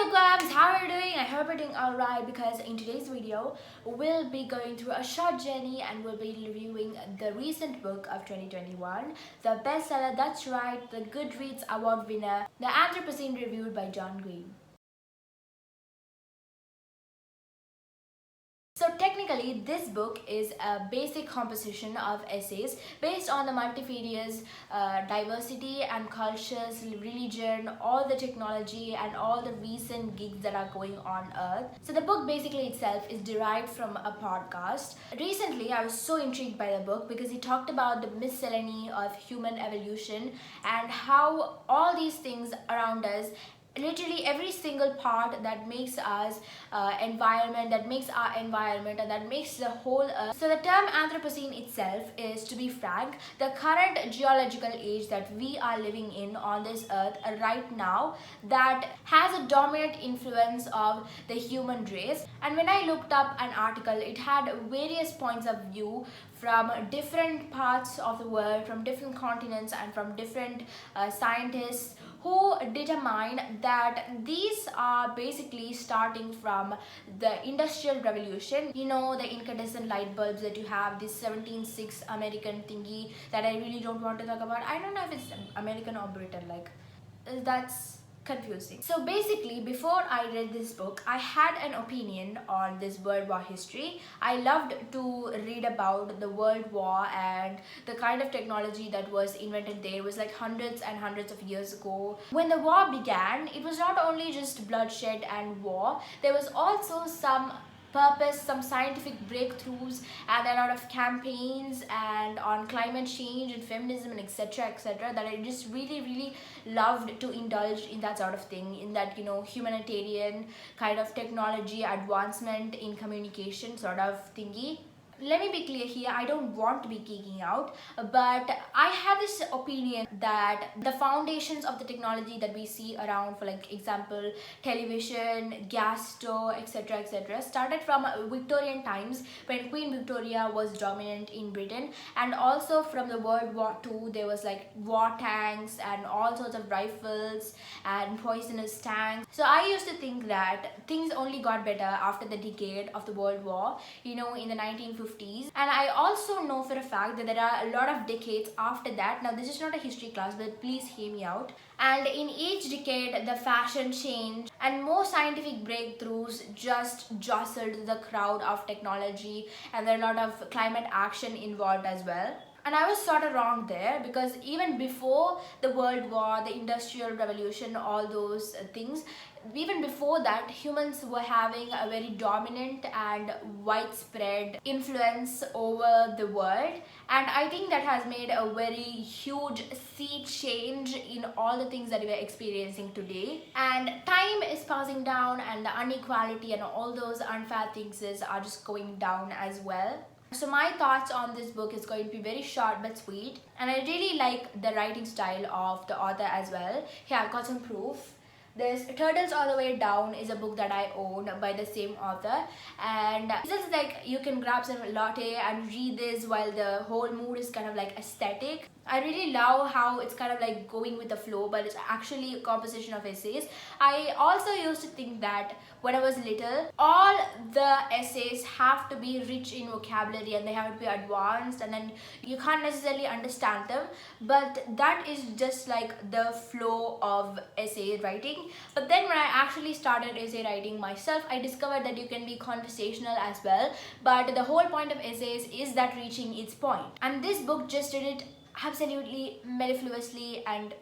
bookworms, how are you doing? I hope you're doing alright, because in today's video we'll be going through a short journey and we'll be reviewing the recent book of 2021, the bestseller, that's right, the Goodreads award winner, The Anthropocene, reviewed by John Green. So technically, this book is a basic composition of essays based on the multifarious diversity and cultures, religion, all the technology and all the recent gigs that are going on Earth. So the book basically itself is derived from a podcast. Recently, I was so intrigued by the book because it talked about the miscellany of human evolution and how all these things around us, literally every single part that makes us environment, that makes our environment, and that makes the whole earth. So the term Anthropocene itself is, to be frank, the current geological age that we are living in on this earth right now, that has a dominant influence of the human race. And when I looked up an article, it had various points of view from different parts of the world, from different continents, and from different scientists who determine that these are basically starting from the Industrial Revolution. You know, the incandescent light bulbs that you have, this 17.6 American thingy that I really don't want to talk about. I don't know if it's American or Britain, like that's confusing. So basically, before I read this book, I had an opinion on this World War history. I loved to read about the World War and the kind of technology that was invented there. It was like hundreds and hundreds of years ago. When the war began, it was not only just bloodshed and war, there was also some purpose, some scientific breakthroughs, and a lot of campaigns and on climate change and feminism and etc, that I just really loved to indulge in that sort of thing, in that, you know, humanitarian kind of technology advancement in communication sort of thingy. Let me be clear here, I don't want to be geeking out, but I have this opinion that the foundations of the technology that we see around, for like example, television, gas stove, etc, started from Victorian times when Queen Victoria was dominant in Britain, and also from the World War II. There was like war tanks and all sorts of rifles and poisonous tanks. So I used to think that things only got better after the decade of the World War, you know, in the 1950s. And I also know for a fact that there are a lot of decades after that. Now this is not a history class, but please hear me out. And in each decade, the fashion changed and more scientific breakthroughs just jostled the crowd of technology, and there are a lot of climate action involved as well. And I was sort of wrong there, because even before the World War, the Industrial Revolution, all those things, even before that, humans were having a very dominant and widespread influence over the world. And I think that has made a very huge sea change in all the things that we are experiencing today. And time is passing down, and the inequality and all those unfair things are just going down as well. So my thoughts on this book is going to be very short but sweet, and I really like the writing style of the author as well. Here I've got some proof. This Turtles All the Way Down is a book that I own by the same author, and it's just like you can grab some latte and read this while the whole mood is kind of like aesthetic. I really love how it's kind of like going with the flow, but it's actually a composition of essays. I also used to think that when I was little, all the essays have to be rich in vocabulary and they have to be advanced, and then you can't necessarily understand them, but that is just like the flow of essay writing. But then when I actually started essay writing myself, I discovered that you can be conversational as well, but the whole point of essays is that reaching its point. And this book just did it absolutely mellifluously, and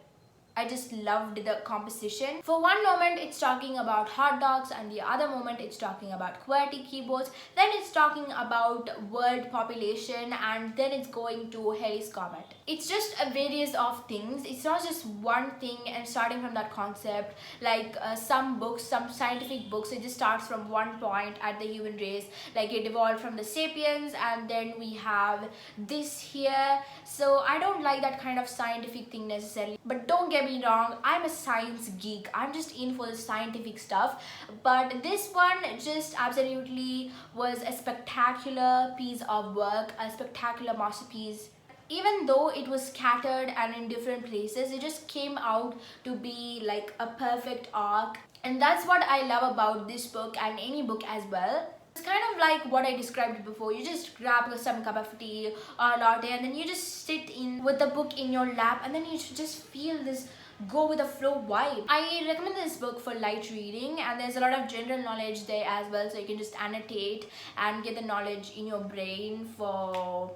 I just loved the composition. For one moment it's talking about hot dogs, and the other moment it's talking about QWERTY keyboards, then it's talking about world population, and then it's going to Halley's Comet. It's just a various of things. It's not just one thing and starting from that concept like some books, some scientific books, it just starts from one point at the human race, like it evolved from the sapiens and then we have this here. So I don't like that kind of scientific thing necessarily, but don't get me wrong, I'm a science geek. I'm just in for the scientific stuff, but this one just absolutely was a spectacular piece of work, a spectacular masterpiece. Even though it was scattered and in different places, it just came out to be like a perfect arc. And that's what I love about this book and any book as well. It's kind of like what I described before. You just grab some cup of tea or latte and then you just sit in with the book in your lap and then you just feel this go with the flow vibe. I recommend this book for light reading, and there's a lot of general knowledge there as well, so you can just annotate and get the knowledge in your brain. For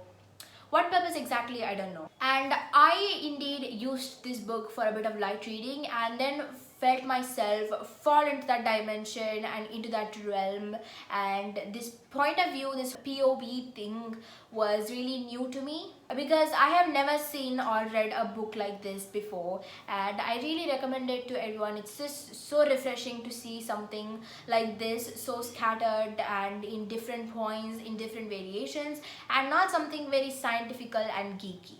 what purpose exactly, I don't know. And I indeed used this book for a bit of light reading and then felt myself fall into that dimension and into that realm, and this point of view, this POV thing was really new to me because I have never seen or read a book like this before, and I really recommend it to everyone. It's just so refreshing to see something like this, so scattered and in different points, in different variations, and not something very scientific and geeky.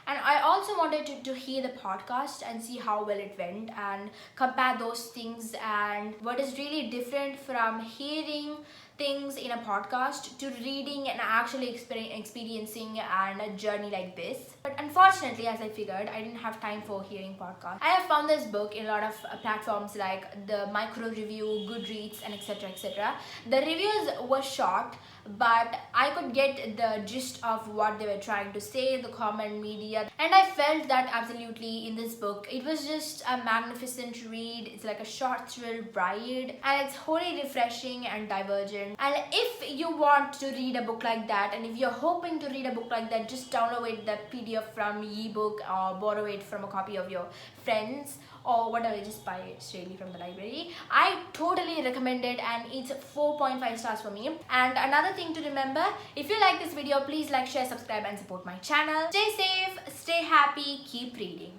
And I also wanted to hear the podcast and see how well it went and compare those things and what is really different from hearing things in a podcast to reading and actually experiencing and a journey like this. But unfortunately, as I figured, I didn't have time for hearing podcasts. I have found this book in a lot of platforms like the micro review, Goodreads, and etc. etc. The reviews were short, but I could get the gist of what they were trying to say, the common media, and I felt that absolutely in this book. It was just a magnificent read. It's like a short thrill ride, and it's wholly refreshing and divergent. And if you want to read a book like that, and if you're hoping to read a book like that, just download the PDF from ebook or borrow it from a copy of your friends or whatever, just buy it straight from the library. I totally recommend it, and it's 4.5 stars for me. And another thing to remember, if you like this video, please like, share, subscribe and support my channel. Stay safe, stay happy, keep reading.